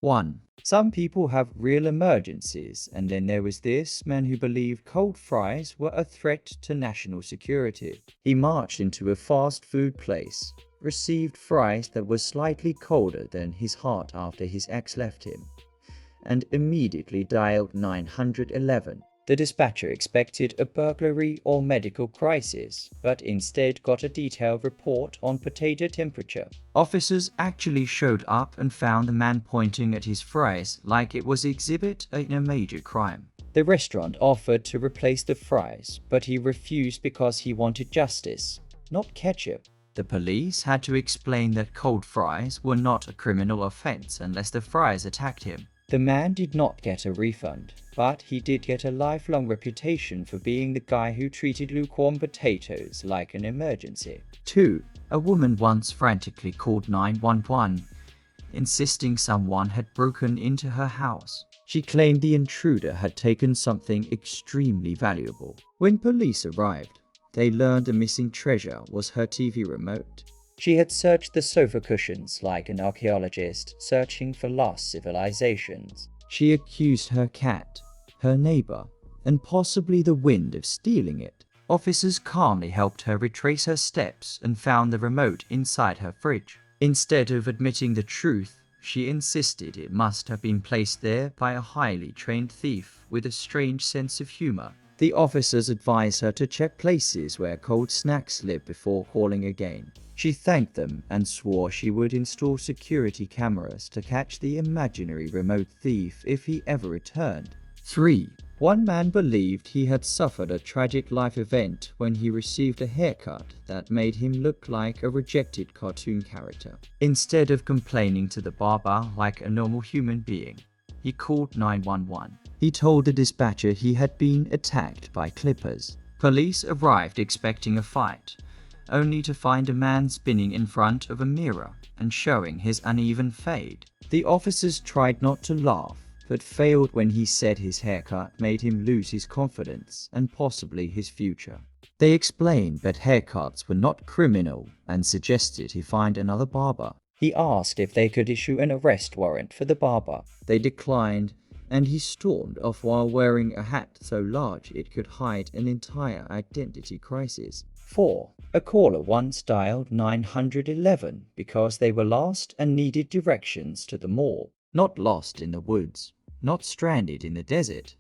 1. Some people have real emergencies, and then there was this man who believed cold fries were a threat to national security. He marched into a fast food place, received fries that were slightly colder than his heart after his ex left him, and immediately dialed 911. The dispatcher expected a burglary or medical crisis, but instead got a detailed report on potato temperature. Officers actually showed up and found the man pointing at his fries like it was exhibit in a major crime. The restaurant offered to replace the fries, but he refused because he wanted justice, not ketchup. The police had to explain that cold fries were not a criminal offense unless the fries attacked him. The man did not get a refund, but he did get a lifelong reputation for being the guy who treated lukewarm potatoes like an emergency. 2. A woman once frantically called 911, insisting someone had broken into her house. She claimed the intruder had taken something extremely valuable. When police arrived, they learned the missing treasure was her TV remote. She had searched the sofa cushions like an archaeologist searching for lost civilizations. She accused her cat, her neighbor, and possibly the wind of stealing it. Officers calmly helped her retrace her steps and found the remote inside her fridge. Instead of admitting the truth, she insisted it must have been placed there by a highly trained thief with a strange sense of humor. The officers advised her to check places where cold snacks live before calling again. She thanked them and swore she would install security cameras to catch the imaginary remote thief if he ever returned. 3. One man believed he had suffered a tragic life event when he received a haircut that made him look like a rejected cartoon character. Instead of complaining to the barber like a normal human being, he called 911. He told the dispatcher he had been attacked by clippers. Police arrived expecting a fight, only to find a man spinning in front of a mirror and showing his uneven fade. The officers tried not to laugh, but failed when he said his haircut made him lose his confidence and possibly his future. They explained that haircuts were not criminal and suggested he find another barber. He asked if they could issue an arrest warrant for the barber. They declined, and he stormed off while wearing a hat so large it could hide an entire identity crisis. 4. A caller once dialed 911 because they were lost and needed directions to the mall. Not lost in the woods, not stranded in the desert,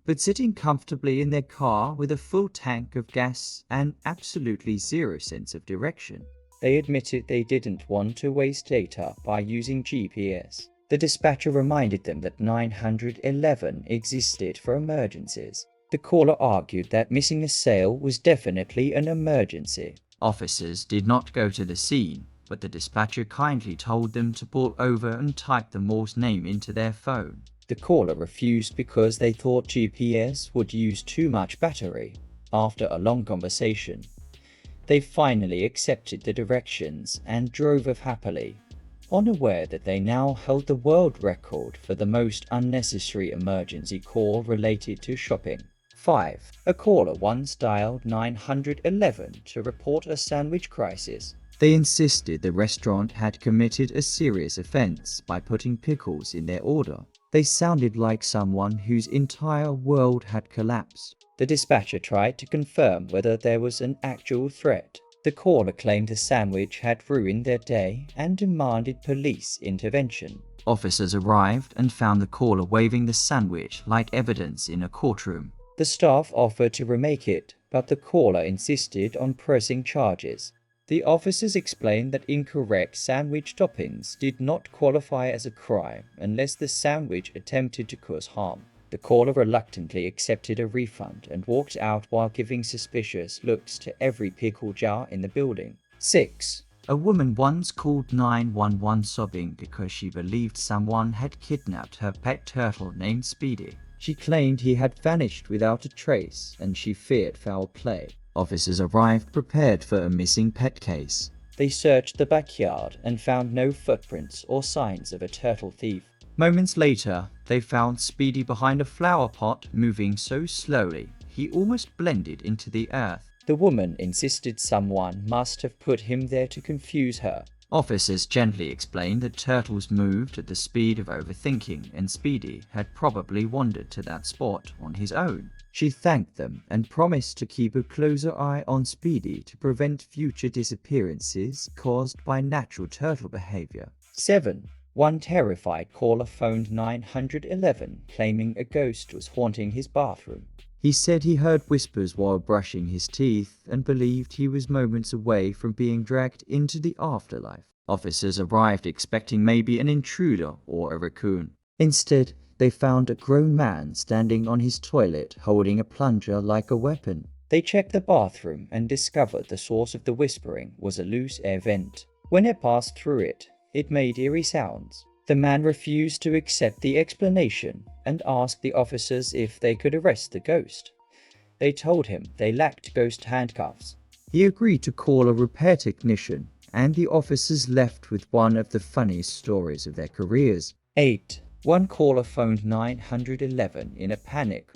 but sitting comfortably in their car with a full tank of gas and absolutely zero sense of direction. They admitted they didn't want to waste data by using GPS. The dispatcher reminded them that 911 existed for emergencies. The caller argued that missing a sale was definitely an emergency. Officers did not go to the scene, but the dispatcher kindly told them to pull over and type the mall's name into their phone. The caller refused because they thought GPS would use too much battery. After a long conversation, they finally accepted the directions and drove off happily, unaware that they now held the world record for the most unnecessary emergency call related to shopping. 5. A caller once dialed 911 to report a sandwich crisis. They insisted the restaurant had committed a serious offense by putting pickles in their order. They sounded like someone whose entire world had collapsed. The dispatcher tried to confirm whether there was an actual threat. The caller claimed the sandwich had ruined their day and demanded police intervention. Officers arrived and found the caller waving the sandwich like evidence in a courtroom. The staff offered to remake it, but the caller insisted on pressing charges. The officers explained that incorrect sandwich toppings did not qualify as a crime unless the sandwich attempted to cause harm. The caller reluctantly accepted a refund and walked out while giving suspicious looks to every pickle jar in the building. 6. A woman once called 911 sobbing because she believed someone had kidnapped her pet turtle named Speedy. She claimed he had vanished without a trace and she feared foul play. Officers arrived prepared for a missing pet case. They searched the backyard and found no footprints or signs of a turtle thief. Moments later, they found Speedy behind a flower pot moving so slowly he almost blended into the earth. The woman insisted someone must have put him there to confuse her. Officers gently explained that Turtles moved at the speed of overthinking and Speedy had probably wandered to that spot on his own. She thanked them and promised to keep a closer eye on Speedy to prevent future disappearances caused by natural turtle behavior. 7. One terrified caller phoned 911 claiming a ghost was haunting his bathroom. He said he heard whispers while brushing his teeth and believed he was moments away from being dragged into the afterlife. Officers arrived expecting maybe an intruder or a raccoon. Instead, they found a grown man standing on his toilet holding a plunger like a weapon. They checked the bathroom and discovered the source of the whispering was a loose air vent. When it passed through it, it made eerie sounds. The man refused to accept the explanation and asked the officers if they could arrest the ghost. They told him they lacked ghost handcuffs. He agreed to call a repair technician, and the officers left with one of the funniest stories of their careers. 8. One caller phoned 911 in a panic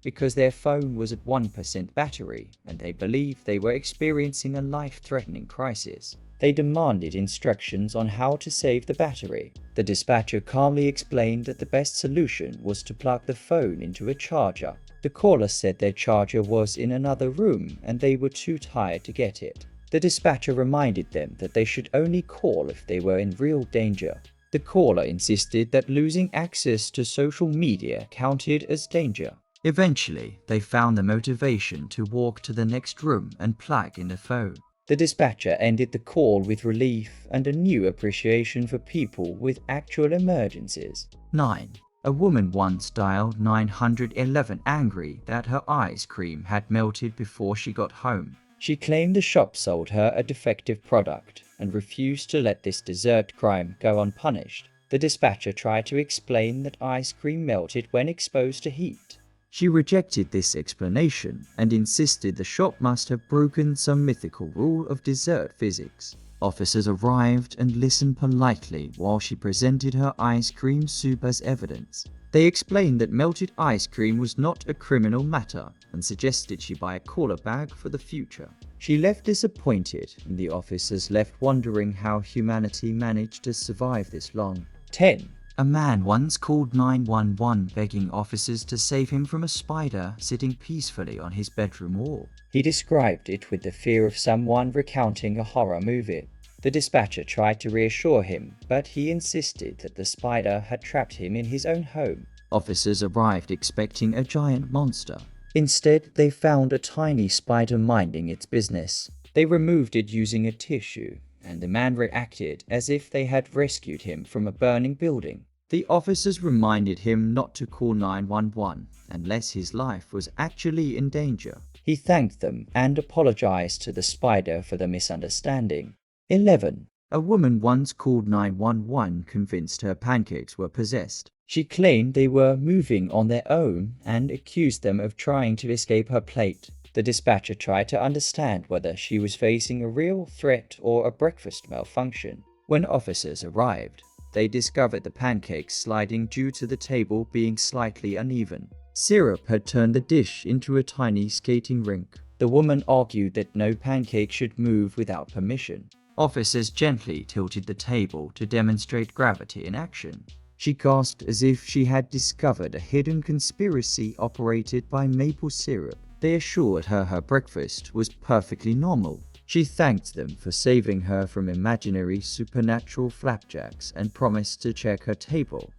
because their phone was at 1% battery and they believed they were experiencing a life-threatening crisis. They demanded instructions on how to save the battery. The dispatcher calmly explained that the best solution was to plug the phone into a charger. The caller said their charger was in another room and they were too tired to get it. The dispatcher reminded them that they should only call if they were in real danger. The caller insisted that losing access to social media counted as danger. Eventually, they found the motivation to walk to the next room and plug in the phone. The dispatcher ended the call with relief and a new appreciation for people with actual emergencies. 9. A woman once dialed 911 angry that her ice cream had melted before she got home. She claimed the shop sold her a defective product and refused to let this dessert crime go unpunished. The dispatcher tried to explain that ice cream melted when exposed to heat. She rejected this explanation and insisted the shop must have broken some mythical rule of dessert physics. Officers arrived and listened politely while she presented her ice cream soup as evidence. They explained that melted ice cream was not a criminal matter and suggested she buy a cooler bag for the future. She left disappointed and the officers left wondering how humanity managed to survive this long. 10. A man once called 911 begging officers to save him from a spider sitting peacefully on his bedroom wall. He described it with the fear of someone recounting a horror movie. The dispatcher tried to reassure him, but he insisted that the spider had trapped him in his own home. Officers arrived expecting a giant monster. Instead, they found a tiny spider minding its business. They removed it using a tissue, and the man reacted as if they had rescued him from a burning building. The officers reminded him not to call 911 unless his life was actually in danger. He thanked them and apologized to the spider for the misunderstanding. 11. A woman once called 911 convinced her pancakes were possessed. She claimed they were moving on their own and accused them of trying to escape her plate. The dispatcher tried to understand whether she was facing a real threat or a breakfast malfunction. When officers arrived, they discovered the pancakes sliding due to the table being slightly uneven. Syrup had turned the dish into a tiny skating rink. The woman argued that no pancake should move without permission. Officers gently tilted the table to demonstrate gravity in action. She gasped as if she had discovered a hidden conspiracy operated by maple syrup. They assured her her breakfast was perfectly normal. She thanked them for saving her from imaginary supernatural flapjacks and promised to check her table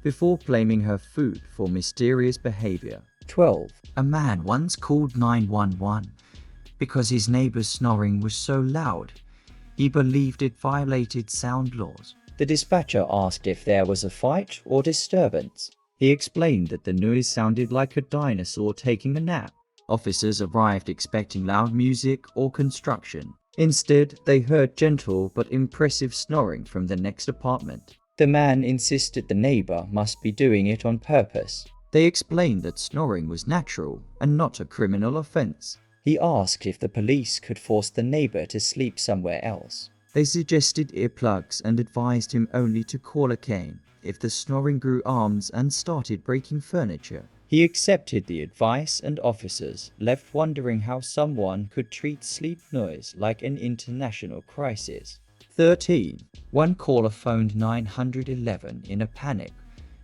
before blaming her food for mysterious behavior. 12. A man once called 911 because his neighbor's snoring was so loud he believed it violated sound laws. The dispatcher asked if there was a fight or disturbance. He explained that the noise sounded like a dinosaur taking a nap. Officers arrived expecting loud music or construction. Instead, they heard gentle but impressive snoring from the next apartment. The man insisted the neighbor must be doing it on purpose. They explained that snoring was natural and not a criminal offense. He asked if the police could force the neighbor to sleep somewhere else. They suggested earplugs and advised him only to call a cane if the snoring grew arms and started breaking furniture. He accepted the advice and officers left wondering how someone could treat sleep noise like an international crisis. 13. One caller phoned 911 in a panic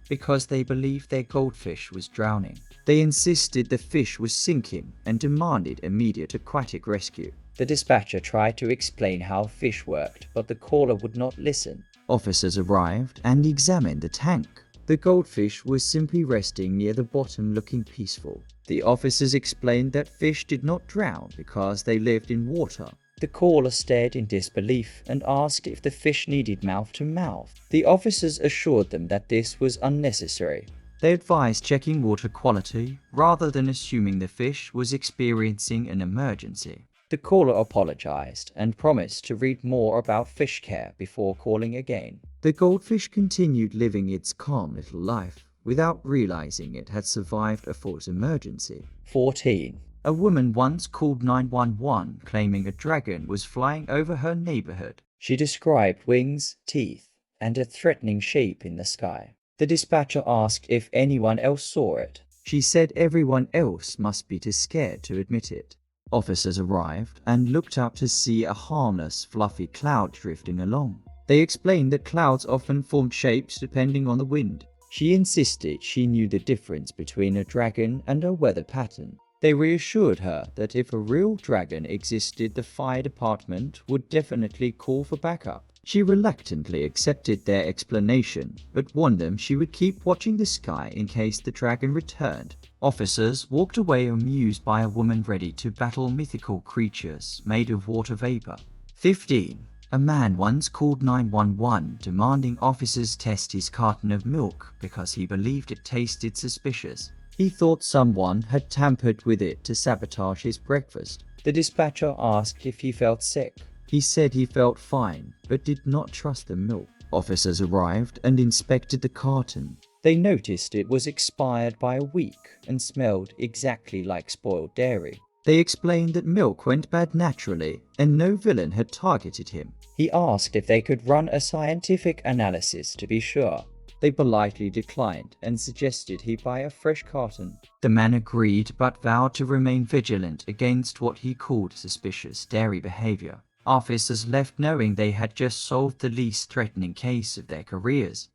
because they believed their goldfish was drowning. They insisted the fish was sinking and demanded immediate aquatic rescue. The dispatcher tried to explain how fish worked, but the caller would not listen. Officers arrived and examined the tank. The goldfish was simply resting near the bottom, looking peaceful. The officers explained that fish did not drown because they lived in water. The caller stared in disbelief and asked if the fish needed mouth-to-mouth. The officers assured them that this was unnecessary. They advised checking water quality rather than assuming the fish was experiencing an emergency. The caller apologized and promised to read more about fish care before calling again. The goldfish continued living its calm little life without realizing it had survived a false emergency. 14. A woman once called 911 claiming a dragon was flying over her neighborhood. She described wings, teeth, and a threatening shape in the sky. The dispatcher asked if anyone else saw it. She said everyone else must be too scared to admit it. Officers arrived and looked up to see a harmless, fluffy cloud drifting along. They explained that clouds often formed shapes depending on the wind. She insisted she knew the difference between a dragon and a weather pattern. They reassured her that if a real dragon existed, the fire department would definitely call for backup. She reluctantly accepted their explanation, but warned them she would keep watching the sky in case the dragon returned. Officers walked away amused by a woman ready to battle mythical creatures made of water vapor. 15. A man once called 911 demanding officers test his carton of milk because he believed it tasted suspicious. He thought someone had tampered with it to sabotage his breakfast. The dispatcher asked if he felt sick. He said he felt fine, but did not trust the milk. Officers arrived and inspected the carton. They noticed it was expired by a week and smelled exactly like spoiled dairy. They explained that milk went bad naturally and no villain had targeted him. He asked if they could run a scientific analysis to be sure. They politely declined and suggested he buy a fresh carton. The man agreed but vowed to remain vigilant against what he called suspicious dairy behavior. Officers left knowing they had just solved the least threatening case of their careers.